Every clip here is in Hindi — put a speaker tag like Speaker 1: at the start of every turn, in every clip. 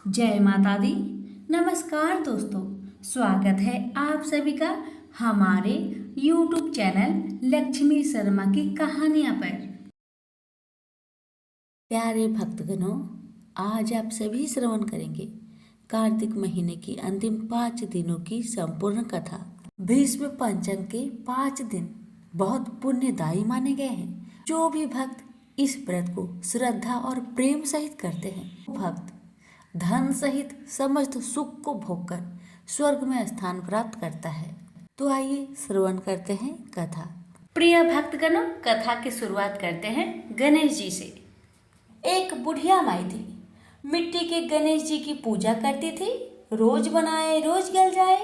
Speaker 1: जय माता दी। नमस्कार दोस्तों, स्वागत है आप सभी का हमारे YouTube चैनल लक्ष्मी शर्मा की कहानियां पर।
Speaker 2: प्यारे भक्तगणों, आज आप सभी श्रवण करेंगे कार्तिक महीने की अंतिम 5 दिनों की संपूर्ण कथा। भीष्म पंचक के 5 दिन बहुत पुण्यदायी माने गए हैं। जो भी भक्त इस व्रत को श्रद्धा और प्रेम सहित करते हैं, भक्त धन सहित समस्त सुख को भोगकर स्वर्ग में स्थान प्राप्त करता है। तो आइए श्रवण करते हैं कथा।
Speaker 1: प्रिय भक्तगणों, कथा की शुरुआत करते हैं गणेश जी से। एक बुढ़िया माई थी, मिट्टी के गणेश जी की पूजा करती थी। रोज बनाए रोज गल जाए।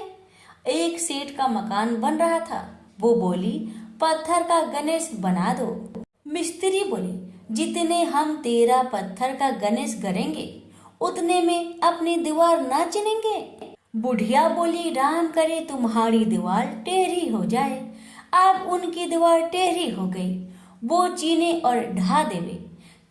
Speaker 1: एक सेठ का मकान बन रहा था। वो बोली, पत्थर का गणेश बना दो। मिस्त्री बोले, जितने हम तेरा पत्थर का गणेश करेंगे उतने में अपनी दीवार ना चिनेंगे। बुढ़िया बोली, राम करे तुम्हारी दीवार टेढ़ी हो जाए। अब उनकी दीवार टेढ़ी हो गई। वो चीने और ढा देवे,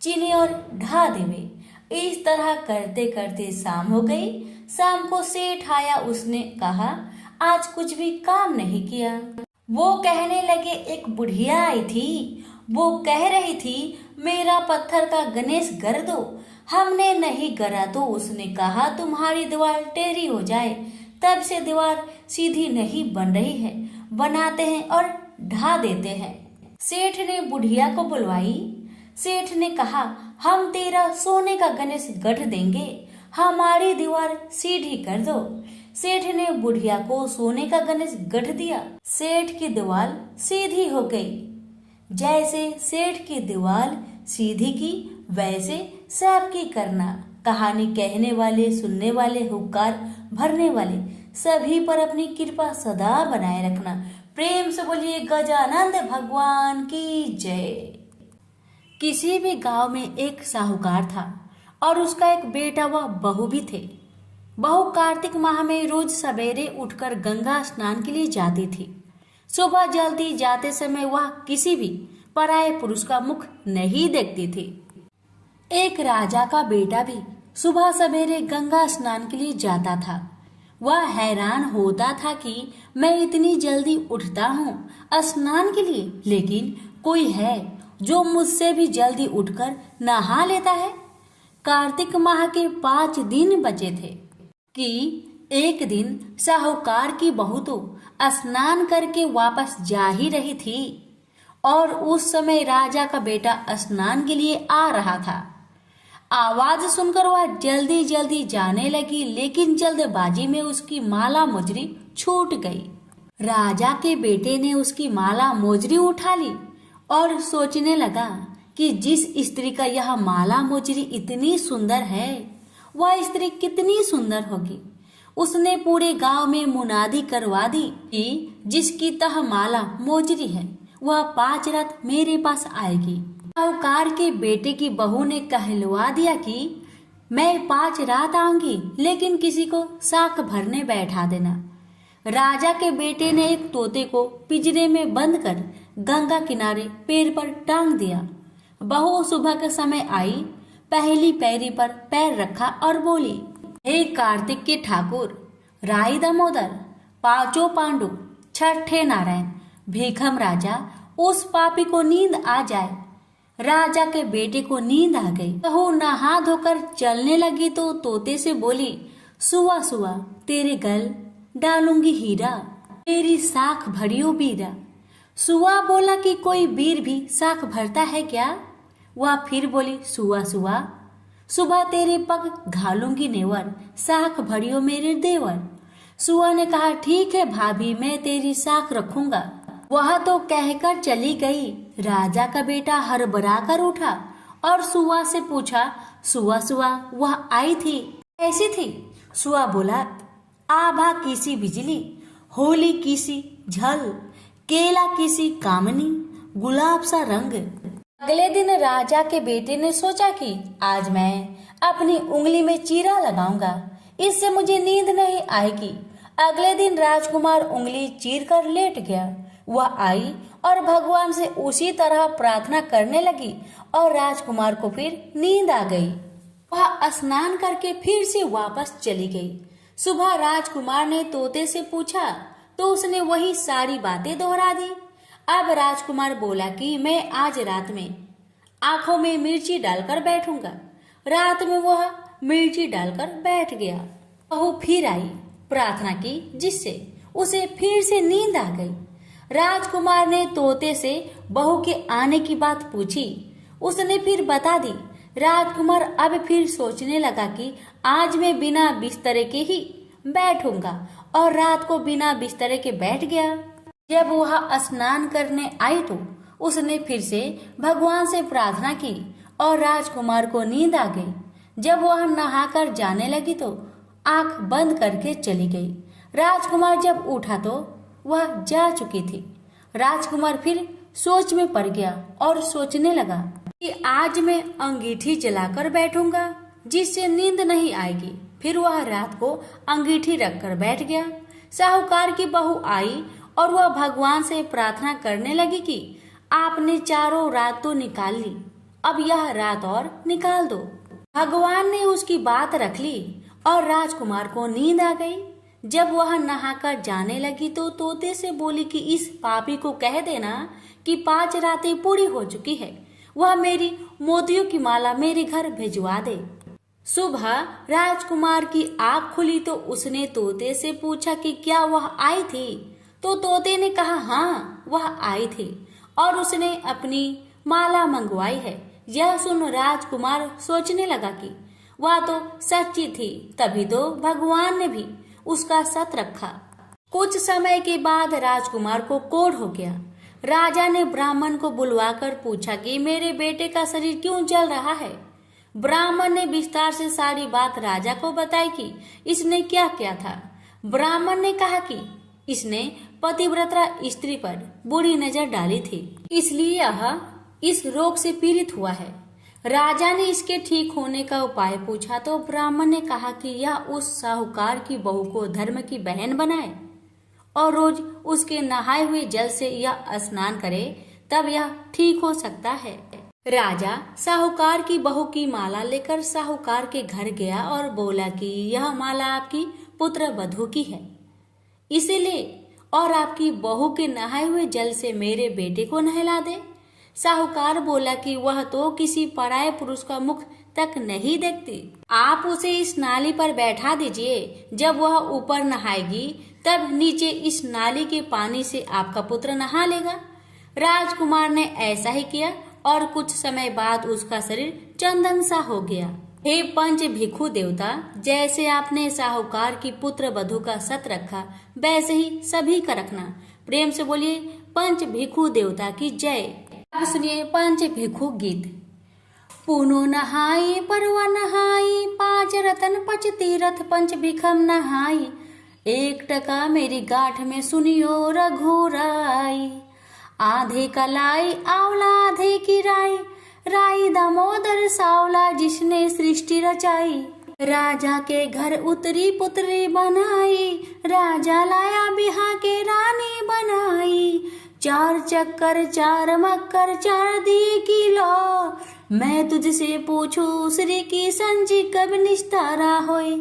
Speaker 1: चीने और ढा देवे। इस तरह करते करते शाम हो गई। शाम को सेठ आया। उसने कहा, आज कुछ भी काम नहीं किया। वो कहने लगे, एक बुढ़िया आई थी। वो कह रही थी, मेरा पत्थर का गणेश कर दो। हमने नहीं करा तो उसने कहा, तुम्हारी दीवार टेढ़ी हो जाए। तब से दीवार सीधी नहीं बन रही है। बनाते हैं और ढा देते हैं। सेठ ने बुढ़िया को बुलवाई। सेठ ने कहा, हम तेरा सोने का गणेश गढ़ देंगे, हमारी दीवार सीधी कर दो। सेठ ने बुढ़िया को सोने का गणेश गढ़ दिया। सेठ की दीवार सीधी हो गई। जैसे सेठ की दीवार सीधी की, वैसे सबकी करना। कहानी कहने वाले, सुनने वाले, हुक्कार भरने वाले सभी पर अपनी कृपा सदा बनाए रखना। प्रेम से बोलिए गजानंद भगवान की जय। किसी भी गांव में एक साहूकार था और उसका एक बेटा व बहू भी थे। बहू कार्तिक माह में रोज सवेरे उठकर गंगा स्नान के लिए जाती थी। सुबह जल्दी जाते समय वह किसी भी पराये पुरुष का मुख नहीं देखती थी। एक राजा का बेटा भी सुबह सवेरे गंगा स्नान के लिए जाता था। वह हैरान होता था कि मैं इतनी जल्दी उठता हूँ स्नान के लिए, लेकिन कोई है जो मुझसे भी जल्दी उठकर नहा लेता है। कार्तिक माह के 5 दिन बचे थे कि एक दिन साहूकार की बहू तो स्नान करके वापस जा ही रही थी और उस समय राजा का बेटा स्नान के लिए आ रहा था। आवाज सुनकर वह जल्दी जल्दी जाने लगी, लेकिन जल्दबाजी में उसकी माला मोजरी छूट गई। राजा के बेटे ने उसकी माला मोजरी उठा ली और सोचने लगा कि जिस स्त्री का यह माला मोजरी इतनी सुंदर है, वह स्त्री कितनी सुंदर होगी। उसने पूरे गांव में मुनादी करवा दी कि जिसकी तह माला मोजरी है, वह 5 रात मेरे पास आएगी। साहूकार के बेटे की बहू ने कहलवा दिया कि मैं 5 रात आऊंगी, लेकिन किसी को साख भरने बैठा देना। राजा के बेटे ने एक तोते को पिंजरे में बंद कर गंगा किनारे पेड़ पर टांग दिया। बहू सुबह के समय आई, पहली पैरी पर पैर रखा और बोली, हे कार्तिक के ठाकुर, राई दामोदर, पांचों पांडु, छठे नारायण, भीखम राजा, उस पापी को नींद आ जाए। राजा के बेटे को नींद आ गई। बहू नहा धोकर चलने लगी तो तोते से बोली, सुआ सुआ तेरे गल डालूंगी हीरा, तेरी साख भरियो बीरा। सुआ बोला कि कोई वीर भी साख भरता है क्या? वह फिर बोली, सुआ सुआ सुबह तेरे पग घालूंगी नेवर, साख भरियो मेरे देवर। सुआ ने कहा, ठीक है भाभी, मैं तेरी साख रखूंगा। वह तो कहकर चली गई। राजा का बेटा हड़बड़ा कर उठा और सुआ से पूछा, सुआ सुआ वह आई थी, कैसी थी? सुआ बोला, आभा किसी बिजली, होली किसी झल, केला किसी कामनी, गुलाब सा रंग। अगले दिन राजा के बेटे ने सोचा कि आज मैं अपनी उंगली में चीरा लगाऊंगा, इससे मुझे नींद नहीं आएगी। अगले दिन राजकुमार उंगली चीर कर लेट गया। वह आई और भगवान से उसी तरह प्रार्थना करने लगी और राजकुमार को फिर नींद आ गई। वह स्नान करके फिर से वापस चली गई। सुबह राजकुमार ने तोते से पूछा तो उसने वही सारी बातें दोहरा दी। अब राजकुमार बोला कि मैं आज रात में आंखों में मिर्ची डालकर बैठूंगा। रात में वह मिर्ची डालकर बैठ गया। बहू फिर आई, प्रार्थना की, जिससे उसे फिर से नींद आ गई। राजकुमार ने तोते से बहू के आने की बात पूछी। उसने फिर बता दी। राजकुमार अब फिर सोचने लगा कि आज मैं बिना बिस्तरे के ही बैठूंगा और रात को बिना बिस्तरे के बैठ गया। जब वह स्नान करने आई तो उसने फिर से भगवान से प्रार्थना की और राजकुमार को नींद आ गई। जब वह नहाकर जाने लगी तो आंख बंद करके चली गई। राजकुमार जब उठा तो वह जा चुकी थी। राजकुमार फिर सोच में पड़ गया और सोचने लगा कि आज मैं अंगीठी जलाकर बैठूंगा जिससे नींद नहीं आएगी। फिर वह रात को अंगीठी रखकर बैठ गया। साहूकार की बहू आई और वह भगवान से प्रार्थना करने लगी कि आपने चारों रात तो निकाल ली, अब यह रात और निकाल दो। भगवान ने उसकी बात रख ली और राजकुमार को नींद आ गई। जब वह नहाकर जाने लगी तो तोते से बोली कि इस पापी को कह देना कि 5 रातें पूरी हो चुकी है, वह मेरी मोतियों की माला मेरे घर भिजवा दे। सुबह राजकुमार की आँख खुली तो उसने तोते से पूछा कि क्या वह आई थी। तो तोते ने कहा हाँ, वह आई थी और उसने अपनी माला मंगवाई है। यह सुन राजकुमार सोचने लगा कि वह तो सच्ची थी, तभी तो भगवान ने भी उसका सत रखा। कुछ समय के बाद राजकुमार को कोढ़ हो गया। राजा ने ब्राह्मण को बुलवाकर पूछा कि मेरे बेटे का शरीर क्यों जल रहा है। ब्राह्मण ने विस्तार से सारी बात राजा को बताई कि इसने क्या किया था। ब्राह्मण ने कहा कि इसने पतिव्रता स्त्री पर बुरी नजर डाली थी, इसलिए यह इस रोग से पीड़ित हुआ है। राजा ने इसके ठीक होने का उपाय पूछा तो ब्राह्मण ने कहा कि यह उस साहूकार की बहू को धर्म की बहन बनाए और रोज उसके नहाए हुए जल से यह स्नान करे, तब यह ठीक हो सकता है। राजा साहूकार की बहू की माला लेकर साहूकार के घर गया और बोला कि यह माला आपकी पुत्र वधू की है, इसे ले और आपकी बहू के नहाए हुए जल से मेरे बेटे को नहला दे। साहूकार बोला कि वह तो किसी पराये पुरुष का मुख तक नहीं देखती, आप उसे इस नाली पर बैठा दीजिए। जब वह ऊपर नहाएगी तब नीचे इस नाली के पानी से आपका पुत्र नहा लेगा। राजकुमार ने ऐसा ही किया और कुछ समय बाद उसका शरीर चंदन सा हो गया। हे पंच भिक्षु देवता, जैसे आपने साहूकार की पुत्र वधू का सत रखा वैसे ही सभी का रखना। प्रेम से बोलिए पंच भिक्षु देवता की जय। अब सुनिए पंच भिक्षु गीत। पुनो नहाई परवा नहाई, 5 रतन 5 तीरथ पंच भिखम नहाई। 1 टका मेरी गांठ में सुनियो रघुराई। आधे कलाई आंवला आधे की राई, राई दामोदर सावला जिसने सृष्टि रचाई। राजा के घर उतरी पुत्री बनाई, राजा लाया बिहा के रानी बनाई। 4 चक्कर 4 मक्कर 4 दिए किलो, मैं तुझसे पूछूं श्री की संजी कब निस्तारा होए।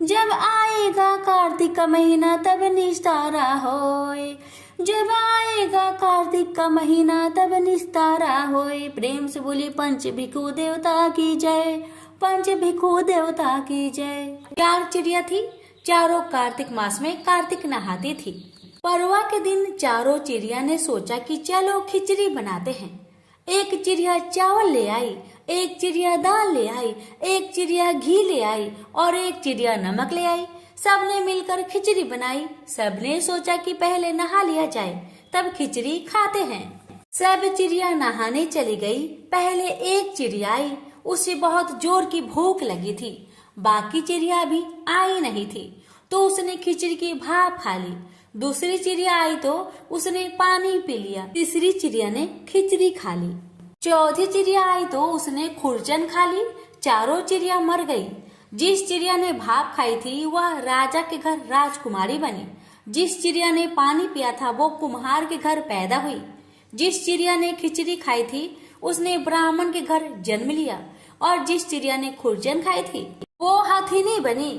Speaker 1: जब आएगा कार्तिक का महीना तब निस्तारा होए, जब आएगा कार्तिक का महीना तब निस्तारा होए। प्रेम से बोलिए पंच भिक्षु देवता की जय, पंच भिक्षु देवता की जय। 4 चिड़िया थी, चारों कार्तिक मास में कार्तिक नहाती थी। परवा के दिन चारों चिड़िया ने सोचा कि चलो खिचड़ी बनाते हैं। एक चिड़िया चावल ले आई, एक चिड़िया दाल ले आई, एक चिड़िया घी ले आई और एक चिड़िया नमक ले आई। सबने मिलकर खिचड़ी बनाई। सबने सोचा कि पहले नहा लिया जाए तब खिचड़ी खाते हैं। सब चिड़िया नहाने चली गई। पहले एक चिड़िया आई, उसे बहुत जोर की भूख लगी थी। बाकी चिड़िया भी आई नहीं थी तो उसने खिचड़ी की भाप खा ली। दूसरी चिड़िया आई तो उसने पानी पी लिया। तीसरी चिड़िया ने खिचड़ी खा ली। चौथी चिड़िया आई तो उसने खुरचन खा ली। चारों चिड़िया मर गई। जिस चिड़िया ने भाप खाई थी वह राजा के घर राजकुमारी बनी। जिस चिड़िया ने पानी पिया था वो कुम्हार के घर पैदा हुई। जिस चिड़िया ने खिचड़ी खाई थी उसने ब्राह्मण के घर जन्म लिया और जिस चिड़िया ने खुरजन खाई थी वो हथिनी बनी।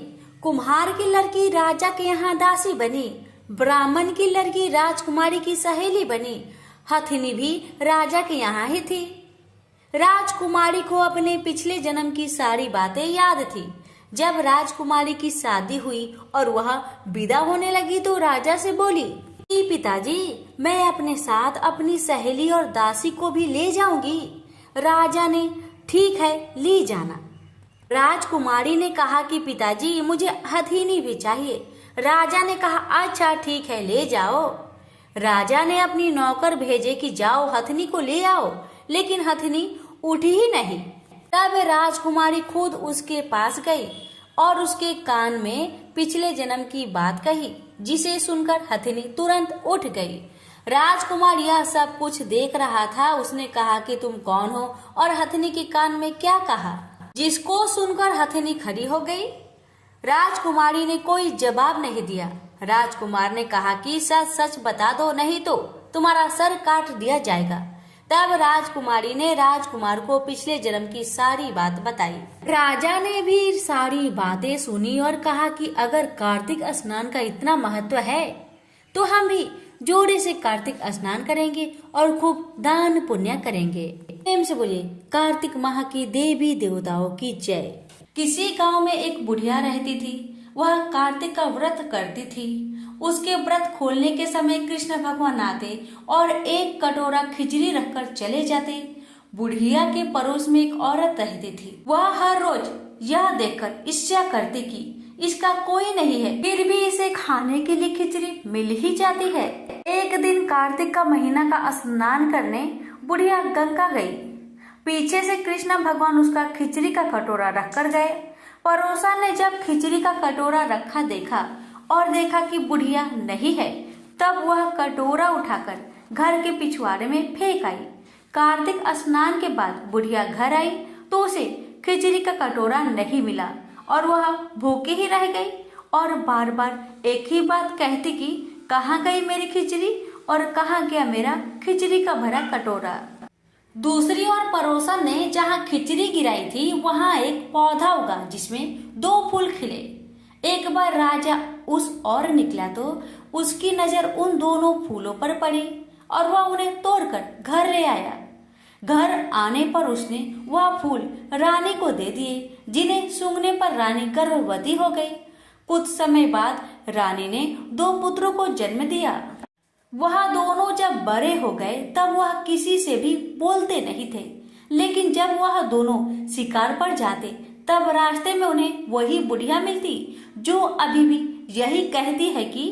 Speaker 1: कुम्हार की लड़की राजा के यहाँ दासी बनी। ब्राह्मण की लड़की राजकुमारी की सहेली बनी। हथिनी भी राजा के यहाँ ही थी। राजकुमारी को अपने पिछले जन्म की सारी बातें याद थी। जब राजकुमारी की शादी हुई और वह विदा होने लगी तो राजा से बोली कि पिताजी, मैं अपने साथ अपनी सहेली और दासी को भी ले जाऊंगी। राजा ने ठीक है, ले जाना। राजकुमारी ने कहा कि पिताजी, मुझे हथिनी भी चाहिए। राजा ने कहा अच्छा ठीक है, ले जाओ। राजा ने अपनी नौकर भेजे कि जाओ हथिनी को ले आओ, लेकिन हथिनी उठी ही नहीं। तब राजकुमारी खुद उसके पास गई और उसके कान में पिछले जन्म की बात कही, जिसे सुनकर हथिनी तुरंत उठ गई। राजकुमार यह सब कुछ देख रहा था। उसने कहा कि तुम कौन हो और हथिनी के कान में क्या कहा, जिसको सुनकर हथिनी खड़ी हो गई। राजकुमारी ने कोई जवाब नहीं दिया। राजकुमार ने कहा कि सच सच बता दो, नहीं तो तुम्हारा सर काट दिया जाएगा। तब राजकुमारी ने राजकुमार को पिछले जन्म की सारी बात बताई। राजा ने भी सारी बातें सुनी और कहा कि अगर कार्तिक स्नान का इतना महत्व है तो हम भी जोड़े से कार्तिक स्नान करेंगे और खूब दान पुण्य करेंगे। प्रेम से बोलिए कार्तिक माह की देवी देवताओं की जय। किसी गांव में एक बुढ़िया रहती थी। वह कार्तिक का व्रत करती थी। उसके व्रत खोलने के समय कृष्ण भगवान आते और एक कटोरा खिचड़ी रखकर चले जाते। बुढ़िया के पड़ोस में एक औरत रहती थी। वह हर रोज यह देखकर ईर्ष्या करती कि इसका कोई नहीं है, फिर भी इसे खाने के लिए खिचड़ी मिल ही जाती है। एक दिन कार्तिक का महीना का स्नान करने बुढ़िया गंगा गई। पीछे से कृष्ण भगवान उसका खिचड़ी का कटोरा रखकर गए। पड़ोसन ने जब खिचड़ी का कटोरा रखा देखा और देखा कि बुढ़िया नहीं है, तब वह कटोरा उठाकर घर के पिछवाड़े में फेंक आई। कार्तिक स्नान के बाद बुढ़िया घर आई तो उसे खिचड़ी का कटोरा नहीं मिला और वह भूखी ही रह गई और बार बार एक ही बात कहती कि कहाँ गई मेरी खिचड़ी और कहाँ गया मेरा खिचड़ी का भरा कटोरा। दूसरी ओर पड़ोसन ने जहाँ खिचड़ी गिराई थी वहाँ एक पौधा उगा जिसमें 2 फूल खिले। एक बार राजा उस ओर निकला तो उसकी नजर उन दोनों फूलों पर पड़ी और वह उन्हें तोड़कर घर ले आया। घर आने पर उसने वह फूल रानी को दे दिए, जिन्हें सूंघने पर रानी गर्भवती हो गई। कुछ समय बाद रानी ने 2 पुत्रों को जन्म दिया। वह दोनों जब बड़े हो गए तब वह किसी से भी बोलते नहीं थे, लेकिन जब वह दोनों शिकार पर जाते तब रास्ते में उन्हें वही बुढ़िया मिलती जो अभी भी यही कहती है कि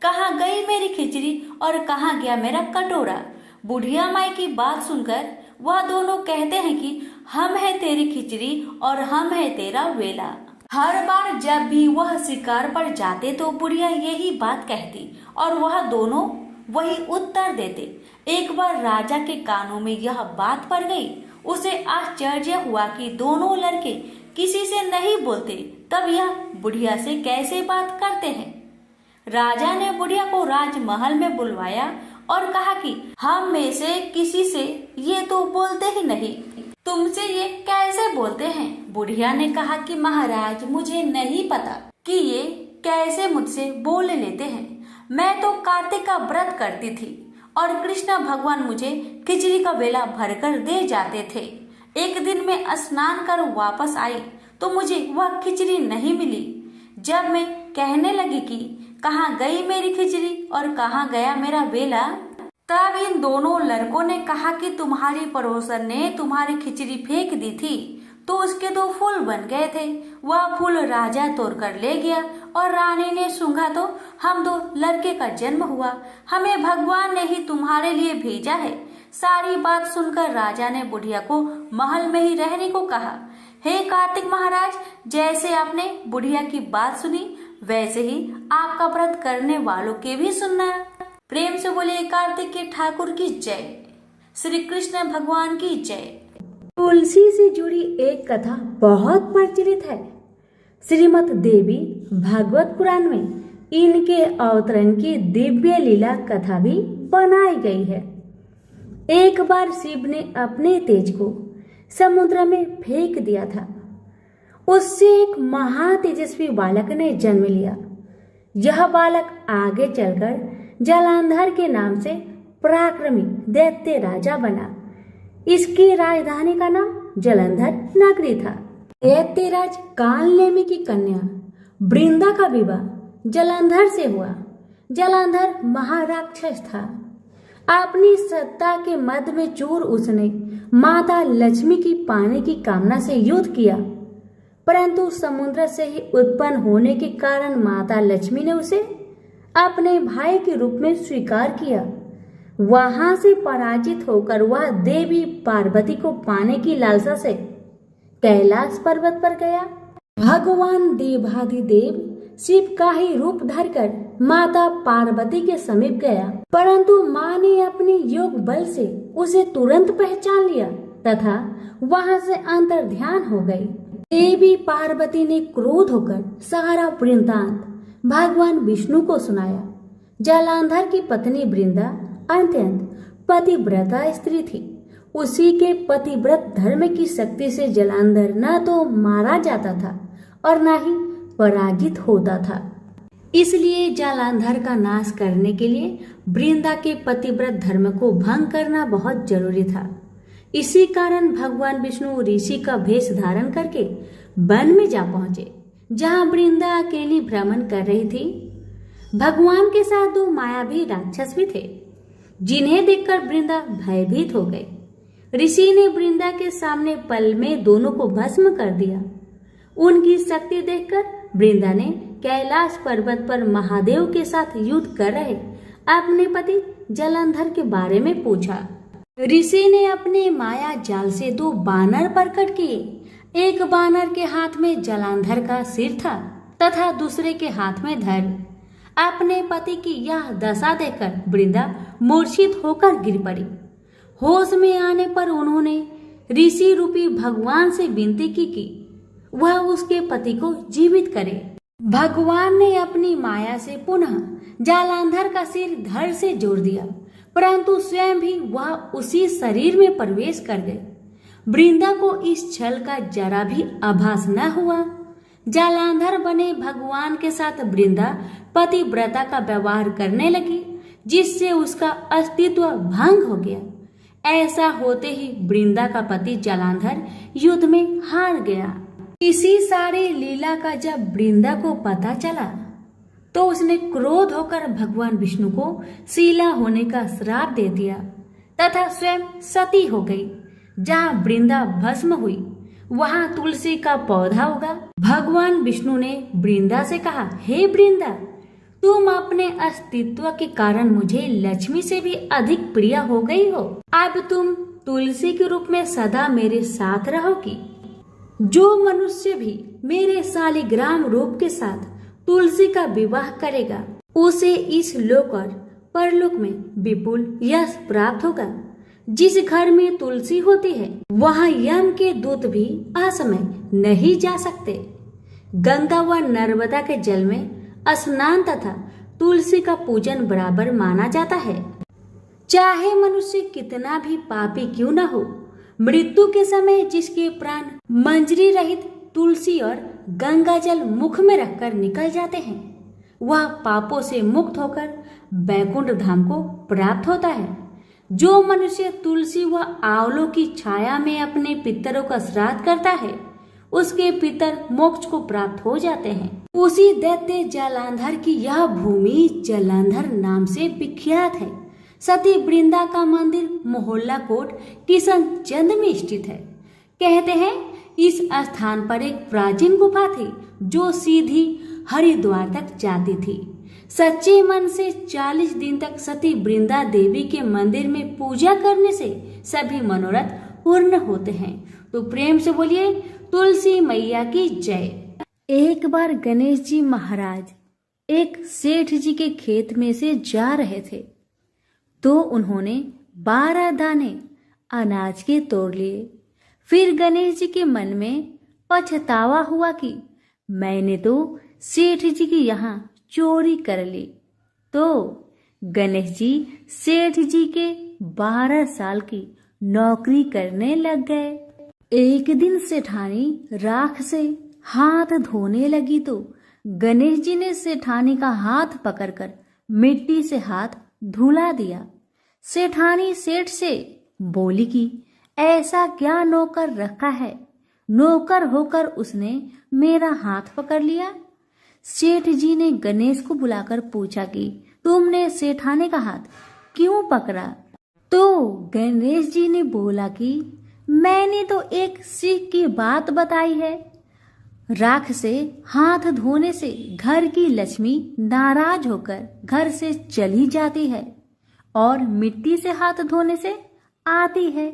Speaker 1: कहाँ गई मेरी खिचड़ी और कहाँ गया मेरा कटोरा। बुढ़िया माई की बात सुनकर वह दोनों कहते हैं कि हम है तेरी खिचड़ी और हम है तेरा वेला। हर बार जब भी वह शिकार पर जाते तो बुढ़िया यही बात कहती और वह दोनों वही उत्तर देते। एक बार राजा के कानों में यह बात पड़ गई। उसे आश्चर्य हुआ कि दोनों लड़के किसी से नहीं बोलते, तब यह बुढ़िया से कैसे बात करते हैं। राजा ने बुढ़िया को राजमहल में बुलवाया और कहा कि हम में से किसी से ये तो बोलते ही नहीं, तुमसे ये कैसे बोलते हैं। बुढ़िया ने कहा कि महाराज, मुझे नहीं पता कि ये कैसे मुझसे बोल लेते हैं। मैं तो कार्तिक का व्रत करती थी और कृष्ण भगवान मुझे खिचड़ी का वेला भरकर दे जाते थे। एक दिन मैं स्नान कर वापस आई तो मुझे वह खिचड़ी नहीं मिली। जब मैं कहने लगी कि कहाँ गई मेरी खिचड़ी और कहाँ गया मेरा वेला, तब इन दोनों लड़कों ने कहा कि तुम्हारी पड़ोसन ने तुम्हारी खिचड़ी फेंक दी थी तो उसके 2 फूल बन गए थे। वह फूल राजा तोड़कर ले गया और रानी ने सूंघा तो हम 2 लड़के का जन्म हुआ। हमें भगवान ने ही तुम्हारे लिए भेजा है। सारी बात सुनकर राजा ने बुढ़िया को महल में ही रहने को कहा। हे कार्तिक महाराज, जैसे आपने बुढ़िया की बात सुनी वैसे ही आपका व्रत करने वालों के भी सुनना। प्रेम से बोलिए कार्तिक के ठाकुर की जय। श्री कृष्ण भगवान की जय।
Speaker 2: तुलसी से जुड़ी एक कथा बहुत प्रचलित है। श्रीमद् देवी भागवत पुराण में इनके अवतरण की दिव्य लीला कथा भी बनाई गई है। एक बार शिव ने अपने तेज को
Speaker 1: समुद्र में फेंक दिया था। उससे एक महातेजस्वी बालक ने जन्म लिया। यह बालक आगे चलकर जालंधर के नाम से पराक्रमी दैत्य राजा बना। इसकी राजधानी का नाम जालंधर नगरी था। दैत्यराज कालनेमी की कन्या वृंदा का विवाह जालंधर से हुआ। जालंधर महाराक्षस था। अपनी सत्ता के मद में चूर उसने माता लक्ष्मी की पाने की कामना से युद्ध किया, परंतु समुद्र से ही उत्पन्न होने के कारण माता लक्ष्मी ने उसे अपने भाई के रूप में स्वीकार किया। वहां से पराजित होकर वह देवी पार्वती को पाने की लालसा से कैलाश पर्वत पर गया। भगवान देवाधिदेव शिव का ही रूप धरकर माता पार्वती के समीप गया, परंतु मां ने अपने योग बल से उसे तुरंत पहचान लिया तथा वहां से अंतर्ध्यान हो गई। देवी पार्वती ने क्रोध होकर सारा वृत्तांत भगवान विष्णु को सुनाया। जालंधर की पत्नी वृंदा अत्यंत पतिव्रता स्त्री थी। उसी के पतिव्रत धर्म की शक्ति से जालंधर न तो मारा जाता था और न ही पराजित होता था। इसलिए जालंधर का नाश करने के लिए वृंदा के पतिव्रत धर्म को भंग करना बहुत जरूरी था। इसी कारण भगवान विष्णु ऋषि का भेष धारण करके वन में जा पहुंचे, जहां वृंदा अकेली भ्रमण कर रही थी। भगवान के साथ दो मायावी राक्षस भी थे, जिन्हें देखकर वृंदा भयभीत हो गई। ऋषि ने वृंदा के सामने पल में दोनों को भस्म कर दिया। उनकी शक्ति देखकर वृंदा ने कैलाश पर्वत पर महादेव के साथ युद्ध कर रहे अपने पति जालंधर के बारे में पूछा। ऋषि ने अपने माया जाल से दो बानर प्रकट किए। एक बानर के हाथ में जालंधर का सिर था तथा दूसरे के हाथ में धड़। अपने पति की यह दशा देखकर वृंदा मूर्छित होकर गिर पड़ी। होश में आने पर उन्होंने ऋषि रूपी भगवान से विनती की कि वह उसके पति को जीवित करे। भगवान ने अपनी माया से पुनः जालंधर का सिर धड़ से जोड़ दिया, परंतु स्वयं भी वह उसी शरीर में प्रवेश कर गए। वृंदा को इस छल का जरा भी आभास न हुआ। जालंधर बने भगवान के साथ वृंदा पतिव्रता का व्यवहार करने लगी, जिससे उसका अस्तित्व भंग हो गया। ऐसा होते ही वृंदा का पति जालंधर युद्ध में हार गया। इसी सारी लीला का जब वृंदा को पता चला तो उसने क्रोध होकर भगवान विष्णु को शीला होने का श्राप दे दिया तथा स्वयं सती हो गई। जहाँ वृंदा भस्म हुई वहां तुलसी का पौधा उगा। भगवान विष्णु ने वृंदा से कहा, हे वृंदा, तुम अपने अस्तित्व के कारण मुझे लक्ष्मी से भी अधिक प्रिय हो गई हो। अब तुम तुलसी के रूप में सदा मेरे साथ रहोगी। जो मनुष्य भी मेरे शालिग्राम रूप के साथ तुलसी का विवाह करेगा उसे इस लोक और परलोक में विपुल यश प्राप्त होगा। जिस घर में तुलसी होती है वहां यम के दूत भी असमय नहीं जा सकते। गंगा व नर्मदा के जल में स्नान तथा तुलसी का पूजन बराबर माना जाता है। चाहे मनुष्य कितना भी पापी क्यों न हो, मृत्यु के समय जिसके प्राण मंजरी रहित तुलसी और गंगा जल मुख में रखकर निकल जाते हैं, वह पापों से मुक्त होकर बैकुंठ धाम को प्राप्त होता है। जो मनुष्य तुलसी व आंवलों की छाया में अपने पितरों का श्राद्ध करता है उसके पितर मोक्ष को प्राप्त हो जाते हैं। उसी दैत्य जालंधर की यह भूमि जालंधर नाम से विख्यात है। सती वृंदा का मंदिर मोहल्ला कोट किशनचंद में स्थित है। कहते हैं इस स्थान पर एक प्राचीन गुफा थी जो सीधी हरिद्वार तक जाती थी। सच्चे मन से 40 दिन तक सती वृंदा देवी के मंदिर में पूजा करने से सभी मनोरथ पूर्ण होते हैं। तो प्रेम से बोलिए तुलसी मैया की जय। एक बार गणेश जी महाराज एक सेठ जी के खेत में से जा रहे थे तो उन्होंने 12 दाने अनाज के तोड़ लिए। फिर गणेश जी के मन में पछतावा हुआ कि मैंने तो सेठ जी की यहाँ चोरी कर ली। तो गणेश जी सेठ जी के 12 साल की नौकरी करने लग गए। एक दिन सेठानी राख से हाथ धोने लगी तो गणेश जी ने सेठानी का हाथ पकड़कर मिट्टी से हाथ धुला दिया। सेठानी सेठ से बोली कि ऐसा क्या नौकर रखा है, नौकर होकर उसने मेरा हाथ पकड़ लिया। सेठ जी ने गणेश को बुलाकर पूछा कि तुमने सेठानी का हाथ क्यों पकड़ा? तो गणेश जी ने बोला कि मैंने तो एक सीख की बात बताई है। राख से हाथ धोने से घर की लक्ष्मी नाराज होकर घर से चली जाती है और मिट्टी से हाथ धोने से आती है।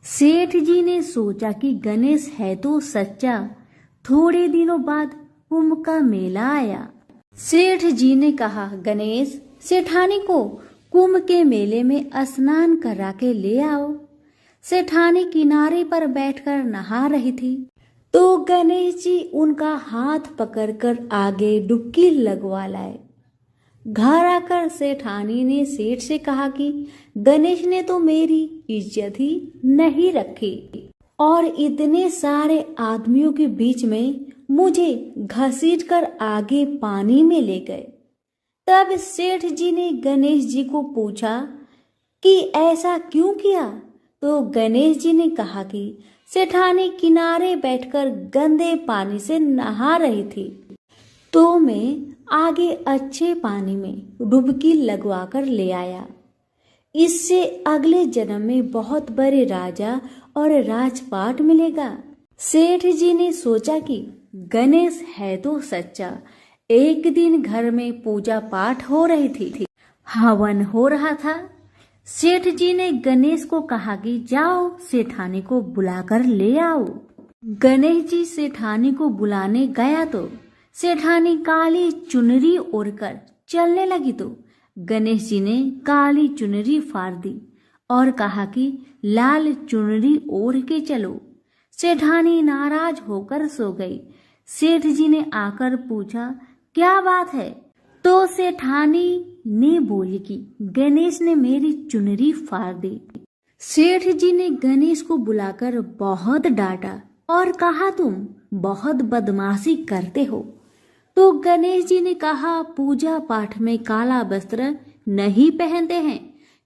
Speaker 1: सेठ जी ने सोचा कि गणेश है तो सच्चा। थोड़े दिनों बाद कुंभ का मेला आया। सेठ जी ने कहा, गणेश सेठानी को कुंभ के मेले में स्नान करा के ले आओ। सेठानी किनारे पर बैठकर नहा रही थी तो गणेश जी उनका हाथ पकड़कर आगे डुबकी लगवा लाए। घर आकर सेठानी ने सेठ से कहा कि गणेश ने तो मेरी इज्जत ही नहीं रखी और इतने सारे आदमियों के बीच में मुझे घसीट कर आगे पानी में ले गए। तब सेठ जी ने गणेश जी को पूछा कि ऐसा क्यों किया? तो गणेश जी ने कहा कि सेठानी किनारे बैठकर गंदे पानी से नहा रही थी तो मैं आगे अच्छे पानी में डुबकी लगवाकर ले आया। इससे अगले जन्म में बहुत बड़े राजा और राजपाट मिलेगा। सेठ जी ने सोचा कि गणेश है तो सच्चा। एक दिन घर में पूजा पाठ हो रही थी, हवन हो रहा था। सेठ जी ने गणेश को कहा कि जाओ सेठानी को बुलाकर ले आओ। गणेश जी सेठानी को बुलाने गया तो सेठानी काली चुनरी ओढ़कर चलने लगी तो गणेश जी ने काली चुनरी फाड़ दी और कहा कि लाल चुनरी ओढ़ के चलो। सेठानी नाराज होकर सो गई। सेठ जी ने आकर पूछा, क्या बात है? तो सेठानी ने बोली कि गणेश ने मेरी चुनरी फाड़ दी। सेठ जी ने गणेश को बुलाकर बहुत डांटा और कहा, तुम बहुत बदमाशी करते हो। तो गणेश जी ने कहा, पूजा पाठ में काला वस्त्र नहीं पहनते हैं,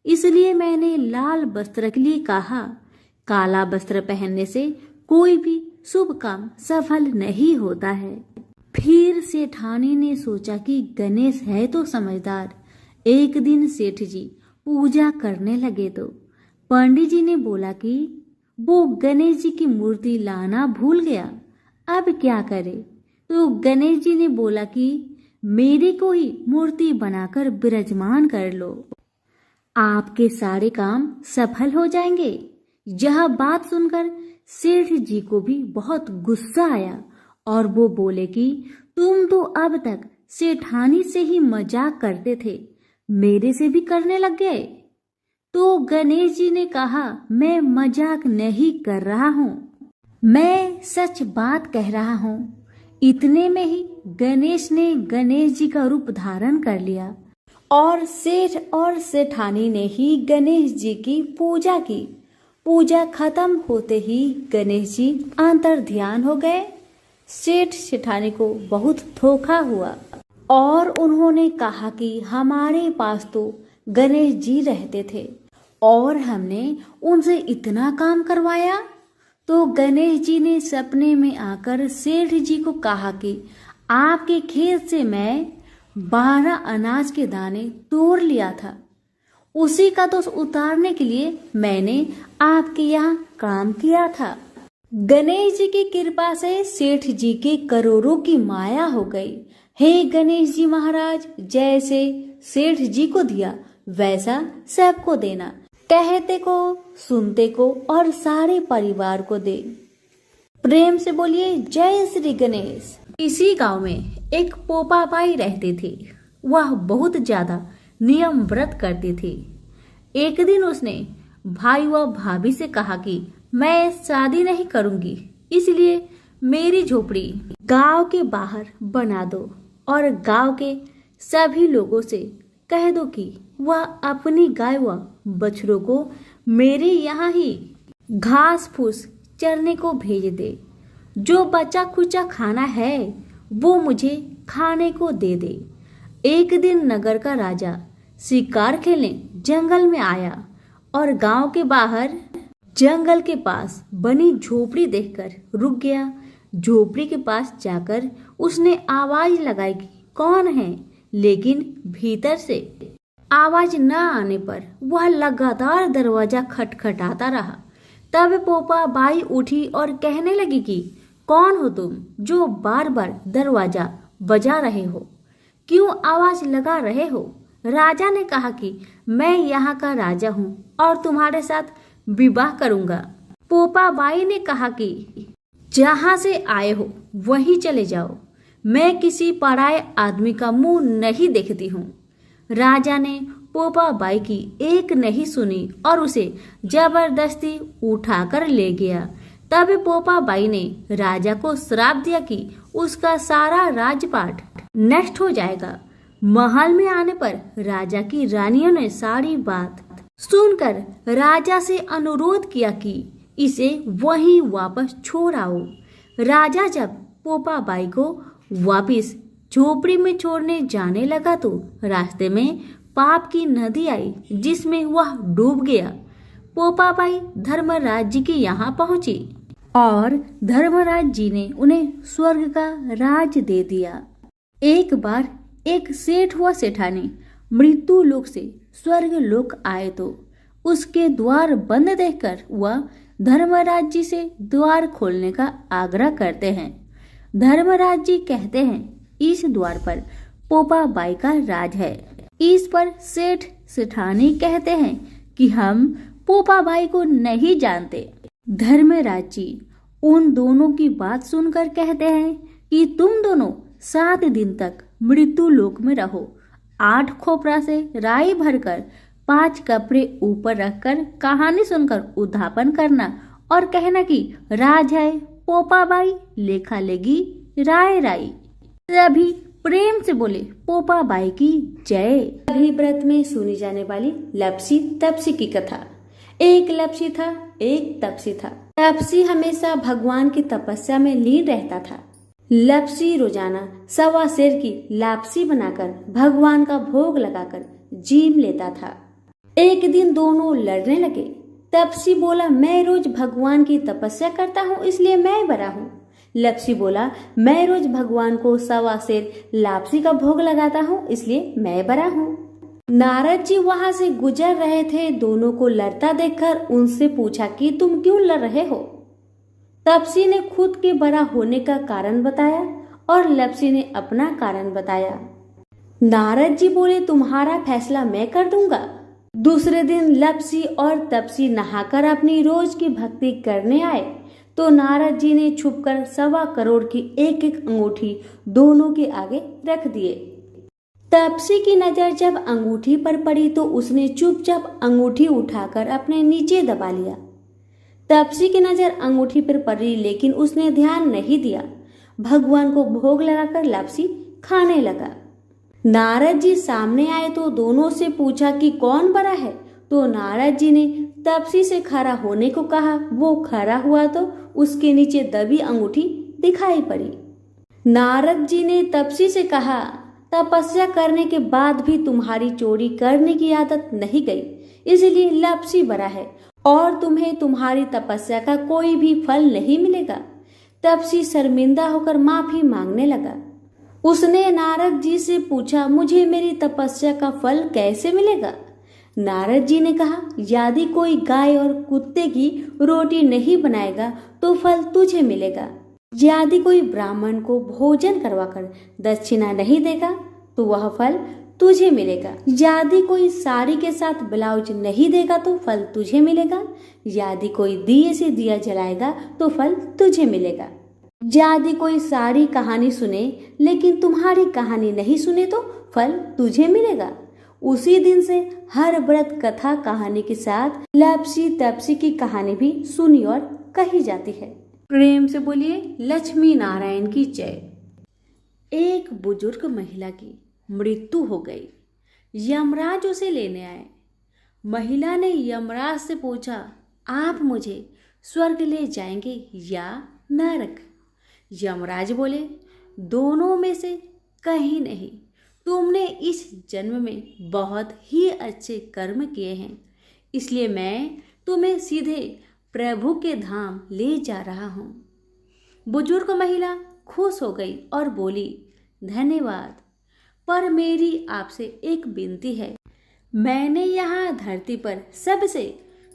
Speaker 1: इसलिए मैंने लाल वस्त्र के लिए कहा। काला वस्त्र पहनने से कोई भी शुभ काम सफल नहीं होता है। फिर सेठानी ने सोचा कि गणेश है तो समझदार। एक दिन सेठ जी पूजा करने लगे तो पंडित जी ने बोला कि वो गणेश जी की मूर्ति लाना भूल गया, अब क्या करे? तो गणेश जी ने बोला कि मेरे को ही मूर्ति बनाकर विराजमान कर लो, आपके सारे काम सफल हो जाएंगे। यह बात सुनकर सेठ जी को भी बहुत गुस्सा आया और वो बोले कि तुम तो अब तक सेठानी से ही मजाक करते थे, मेरे से भी करने लग गए। तो गणेश जी ने कहा, मैं मजाक नहीं कर रहा हूँ, मैं सच बात कह रहा हूँ। इतने में ही गणेश ने गणेश जी का रूप धारण कर लिया और सेठ और सेठानी ने ही गणेश जी की पूजा की। पूजा खत्म होते ही गणेश जी अंतर ध्यान हो गए। सेठ सेठानी को बहुत धोखा हुआ और उन्होंने कहा कि हमारे पास तो गणेश जी रहते थे और हमने उनसे इतना काम करवाया। तो गणेश जी ने सपने में आकर सेठ जी को कहा कि आपके खेत से मैं 12 अनाज के दाने तोड़ लिया था, उसी का तो उतारने के लिए मैंने आपके यहाँ काम किया था। गणेश जी की कृपा से सेठ जी के करोड़ों की माया हो गई। हे गणेश जी महाराज, जैसे सेठ जी को दिया वैसा सबको देना, कहते को सुनते को और सारे परिवार को दे। प्रेम से बोलिए जय श्री गणेश। इसी गांव में एक पोपा बाई रहती थी। वह बहुत ज्यादा नियम व्रत करती थी। एक दिन उसने भाई व भाभी से कहा कि मैं शादी नहीं करूंगी, इसलिए मेरी झोपड़ी गांव के बाहर बना दो और गांव के सभी लोगों से कह दो कि वह अपनी गाय व बछड़ों को मेरे यहाँ ही घास फूस चरने को भेज दे। जो बचा खुचा खाना है वो मुझे खाने को दे दे। एक दिन नगर का राजा शिकार खेलने जंगल में आया और गांव के बाहर जंगल के पास बनी झोपड़ी देखकर रुक गया। झोपड़ी के पास जाकर उसने आवाज लगाई कि कौन है, लेकिन भीतर से आवाज न आने पर वह लगातार दरवाजा खटखटाता रहा। तब पोपा बाई उठी और कहने लगी कि कौन हो तुम जो बार बार दरवाजा बजा रहे हो, क्यों आवाज लगा रहे हो? राजा ने कहा कि मैं यहाँ का राजा हूँ और तुम्हारे साथ विवाह करूंगा। पोपा बाई ने कहा कि जहाँ से आए हो वहीं चले जाओ, मैं किसी पराये आदमी का मुंह नहीं देखती हूँ। राजा ने पोपा बाई की एक नहीं सुनी और उसे जबरदस्ती उठाकर ले गया। तब पोपा बाई ने राजा को श्राप दिया कि उसका सारा राजपाट नष्ट हो जाएगा। महल में आने पर राजा की रानियों ने सारी बात सुनकर राजा से अनुरोध किया कि इसे वहीं वापस छोड़ आओ। राजा जब पोपा बाई को वापस झोपड़ी में छोड़ने जाने लगा तो रास्ते में पाप की नदी आई जिसमें वह डूब गया। पोपा बाई धर्मराज जी के यहाँ पहुंची और धर्मराज जी ने उन्हें स्वर्ग का राज दे दिया। एक बार एक सेठ व सेठानी मृत्यु लोक से स्वर्ग लोक आए तो उसके द्वार बंद देखकर वह धर्मराज जी से द्वार खोलने का आग्रह करते हैं। धर्मराज जी कहते हैं इस द्वार पर पोपा बाई का राज है। इस पर सेठ सेठानी कहते हैं कि हम पोपा बाई को नहीं जानते। धर्मराज जी उन दोनों की बात सुनकर कहते हैं कि तुम दोनों 7 दिन तक मृत्यु लोक में रहो। 8 खोपरा से राई भरकर 5 कपड़े ऊपर रखकर कहानी सुनकर उद्धापन करना और कहना कि राज है पोपा बाई, लेखा लेगी राय राई। सभी प्रेम से बोले पोपा बाई की जय। अभी व्रत में सुनी जाने वाली लपसी तपसी की कथा। एक लपसी था, एक तपसी था। तपसी हमेशा भगवान की तपस्या में लीन रहता था। लपसी रोजाना 1.25 सेर की लापसी बनाकर भगवान का भोग लगाकर जीम लेता था। एक दिन दोनों लड़ने लगे। तपसी बोला मैं रोज भगवान की तपस्या करता हूँ इसलिए मैं बड़ा हूँ। लपसी बोला मैं रोज भगवान को 1.25 सेर लापसी का भोग लगाता हूँ इसलिए मैं बड़ा हूँ। नारद जी वहां से गुजर रहे थे। दोनों को लड़ता देखकर उनसे पूछा कि तुम क्यों लड़ रहे हो? तपसी ने खुद के बड़ा होने का कारण बताया और लपसी ने अपना कारण बताया। नारद जी बोले तुम्हारा फैसला मैं कर दूंगा। दूसरे दिन लपसी और तपसी नहाकर अपनी रोज की भक्ति करने आए तो नारद जी ने छुपकर 1.25 करोड़ की एक अंगूठी दोनों के आगे रख दिए। तपसी की नजर जब अंगूठी पर पड़ी तो उसने चुपचाप अंगूठी उठाकर अपने नीचे दबा लिया। तपसी की नजर अंगूठी पर पड़ी लेकिन उसने ध्यान नहीं दिया। भगवान को भोग लगाकर लापसी खाने लगा। नारद जी सामने आए तो दोनों से पूछा कि कौन बड़ा है, तो नारद जी ने तपसी से खड़ा होने को कहा। वो खड़ा हुआ तो उसके नीचे दबी अंगूठी दिखाई पड़ी। नारद जी ने तपसी से कहा तपस्या करने के बाद भी तुम्हारी चोरी करने की आदत नहीं गई, इसलिए लापसी बड़ा है और तुम्हें तुम्हारी तपस्या का कोई भी फल नहीं मिलेगा। तपसी शर्मिंदा होकर माफी मांगने लगा। उसने नारद जी से पूछा मुझे मेरी तपस्या का फल कैसे मिलेगा? नारद जी ने कहा यदि कोई गाय और कुत्ते की रोटी नहीं बनाएगा तो फल तुझे मिलेगा। यदि कोई ब्राह्मण को भोजन करवाकर दक्षिणा नहीं देगा तो वह फल तुझे मिलेगा। यदि कोई साड़ी के साथ ब्लाउज नहीं देगा तो फल तुझे मिलेगा। यदि कोई दिए से दिया जलाएगा तो फल तुझे मिलेगा। यदि कोई सारी कहानी सुने लेकिन तुम्हारी कहानी नहीं सुने तो फल तुझे मिलेगा। उसी दिन से हर व्रत कथा कहानी के साथ लपसी तपसी की कहानी भी सुनी और कही जाती है। प्रेम से बोलिए लक्ष्मी नारायण की जय। एक बुजुर्ग महिला की मृत्यु हो गई। यमराज उसे लेने आए। महिला ने यमराज से पूछा आप मुझे स्वर्ग ले जाएंगे या नरक? यमराज बोले, दोनों में से कहीं नहीं। तुमने इस जन्म में बहुत ही अच्छे कर्म किए हैं, इसलिए मैं तुम्हें सीधे प्रभु के धाम ले जा रहा हूँ। बुजुर्ग महिला खुश हो गई और बोली, धन्यवाद, पर मेरी आपसे एक विनती है। मैंने यहाँ धरती पर सबसे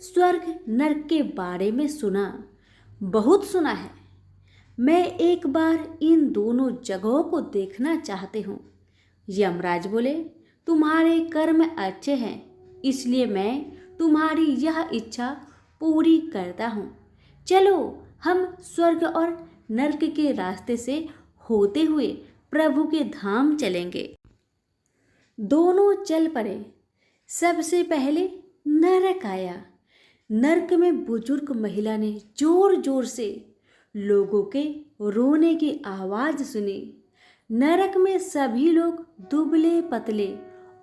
Speaker 1: स्वर्ग नरक के बारे में सुना, बहुत सुना है। मैं एक बार इन दोनों जगहों को देखना चाहती हूँ। यमराज बोले, तुम्हारे कर्म अच्छे हैं, इसलिए मैं तुम्हारी यह इच्छा पूरी करता हूँ। चलो हम स्वर्ग और नरक के रास्ते से होते हुए प्रभु के धाम चलेंगे। दोनों चल पड़े। सबसे पहले नरक आया। नरक में बुजुर्ग महिला ने जोर जोर से लोगों के रोने की आवाज सुनी। नरक में सभी लोग दुबले पतले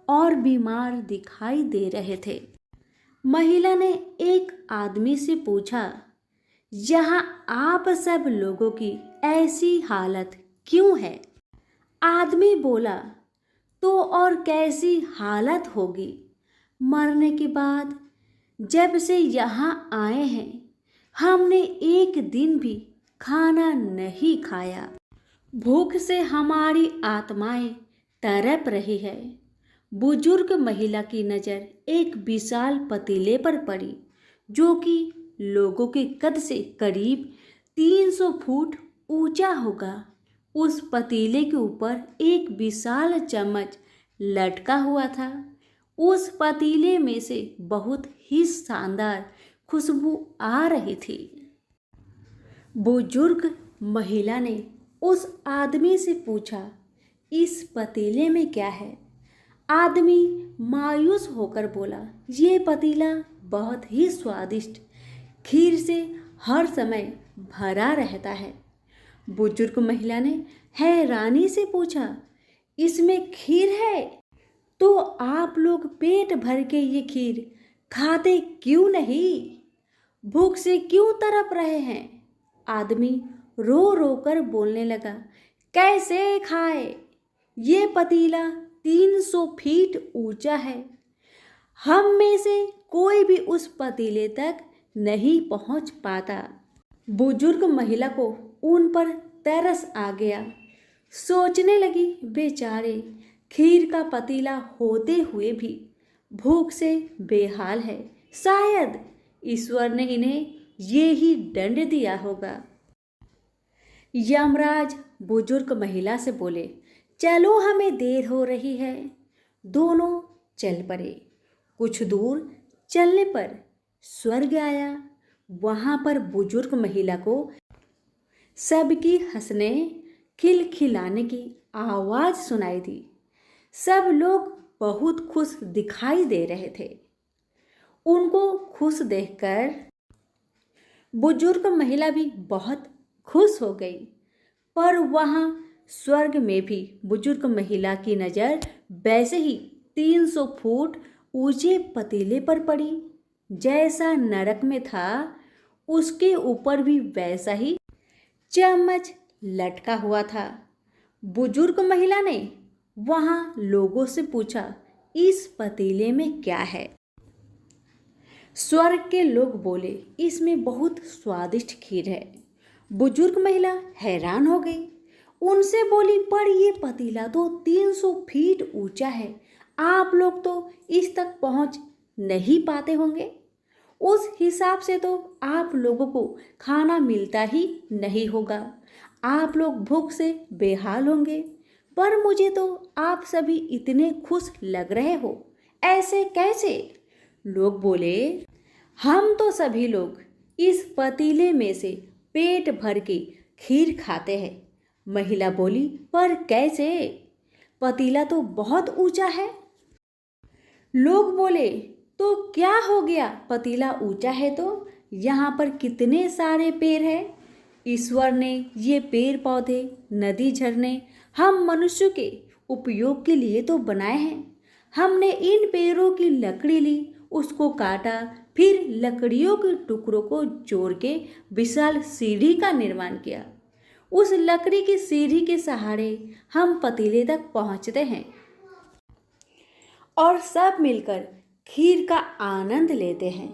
Speaker 1: और बीमार दिखाई दे रहे थे। महिला ने एक आदमी से पूछा, यहाँ आप सब लोगों की ऐसी हालत क्यों है? आदमी बोला, तो और कैसी हालत होगी? मरने के बाद जब से यहाँ आए हैं, हमने एक दिन भी खाना नहीं खाया। भूख से हमारी आत्माएं तड़प रही है। बुजुर्ग महिला की नज़र एक विशाल पतीले पर पड़ी, जो कि लोगों के कद से करीब 300 फुट ऊंचा होगा। उस पतीले के ऊपर एक विशाल चम्मच लटका हुआ था। उस पतीले में से बहुत ही शानदार खुशबू आ रही थी। बुजुर्ग महिला ने उस आदमी से पूछा, इस पतीले में क्या है? आदमी मायूस होकर बोला, ये पतीला बहुत ही स्वादिष्ट खीर से हर समय भरा रहता है। बुजुर्ग महिला ने हैरानी से पूछा, इसमें खीर है? तो आप लोग पेट भर के ये खीर खाते क्यों नहीं? भूख से क्यों तड़प रहे हैं? आदमी रो रो कर बोलने लगा, कैसे खाए? ये पतीला 300 फीट ऊंचा है। हम में से कोई भी उस पतीले तक नहीं पहुंच पाता। बुजुर्ग महिला को उन पर तरस आ गया। सोचने लगी, बेचारे खीर का पतीला होते हुए भी भूख से बेहाल है। शायद ईश्वर ने इन्हें ये ही दंड दिया होगा। यमराज बुजुर्ग महिला से बोले, चलो हमें देर हो रही है। दोनों चल पड़े। कुछ दूर चलने पर स्वर्ग आया। वहाँ पर बुजुर्ग महिला को सबकी हंसने खिलखिलाने की आवाज़ सुनाई दी। सब लोग बहुत खुश दिखाई दे रहे थे। उनको खुश देखकर बुजुर्ग महिला भी बहुत खुश हो गई। पर वहाँ स्वर्ग में भी बुजुर्ग महिला की नज़र वैसे ही 300 फुट ऊंचे पतीले पर पड़ी। जैसा नरक में था, उसके ऊपर भी वैसा ही चम्मच लटका हुआ था। बुजुर्ग महिला ने वहाँ लोगों से पूछा, इस पतीले में क्या है? स्वर्ग के लोग बोले, इसमें बहुत स्वादिष्ट खीर है। बुजुर्ग महिला हैरान हो गई। उनसे बोली, पर ये पतीला तो 300 फीट ऊंचा है। आप लोग तो इस तक पहुंच नहीं पाते होंगे। उस हिसाब से तो आप लोगों को खाना मिलता ही नहीं होगा। आप लोग भूख से बेहाल होंगे। पर मुझे तो आप सभी इतने खुश लग रहे हो, ऐसे कैसे? लोग बोले, हम तो सभी लोग इस पतीले में से पेट भर के खीर खाते हैं। महिला बोली, पर कैसे? पतीला तो बहुत ऊंचा है। लोग बोले, तो क्या हो गया? पतीला ऊंचा है तो यहाँ पर कितने सारे पेड़ हैं। ईश्वर ने ये पेड़ पौधे, नदी, झरने हम मनुष्य के उपयोग के लिए तो बनाए हैं। हमने इन पेड़ों की लकड़ी ली उसको काटा, फिर लकड़ियों के टुकड़ों को जोड़ के विशाल सीढ़ी का निर्माण किया। उस लकड़ी की सीढ़ी के सहारे हम पतीले तक पहुंचते हैं और सब मिलकर खीर का आनंद लेते हैं।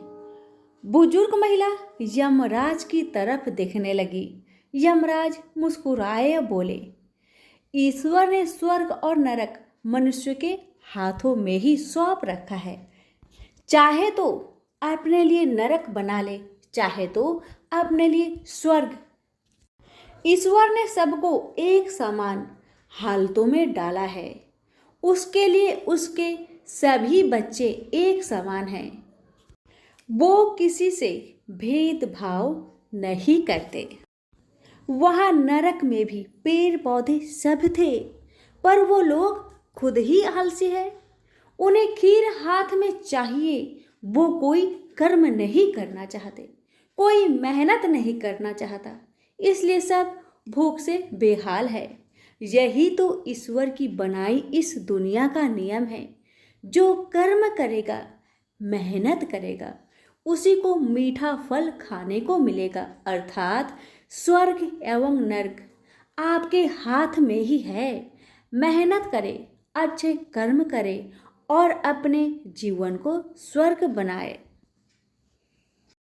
Speaker 1: बुजुर्ग महिला यमराज की तरफ देखने लगी। यमराज मुस्कुराए और बोले, ईश्वर ने स्वर्ग और नरक मनुष्य के हाथों में ही सौंप रखा है। चाहे तो अपने लिए नरक बना ले, चाहे तो अपने लिए स्वर्ग। ईश्वर ने सबको एक समान हालतों में डाला है। उसके लिए उसके सभी बच्चे एक समान हैं। वो किसी से भेदभाव नहीं करते। वहाँ नरक में भी पेड़ पौधे सब थे, पर वो लोग खुद ही आलसी है। उन्हें खीर हाथ में चाहिए, वो कोई कर्म नहीं करना चाहते, कोई मेहनत नहीं करना चाहता, इसलिए सब भूख से बेहाल है। यही तो ईश्वर की बनाई इस दुनिया का नियम है। जो कर्म करेगा, मेहनत करेगा, उसी को मीठा फल खाने को मिलेगा, अर्थात स्वर्ग एवं नर्क आपके हाथ में ही है। मेहनत करें, अच्छे कर्म करें और अपने जीवन को स्वर्ग बनाए।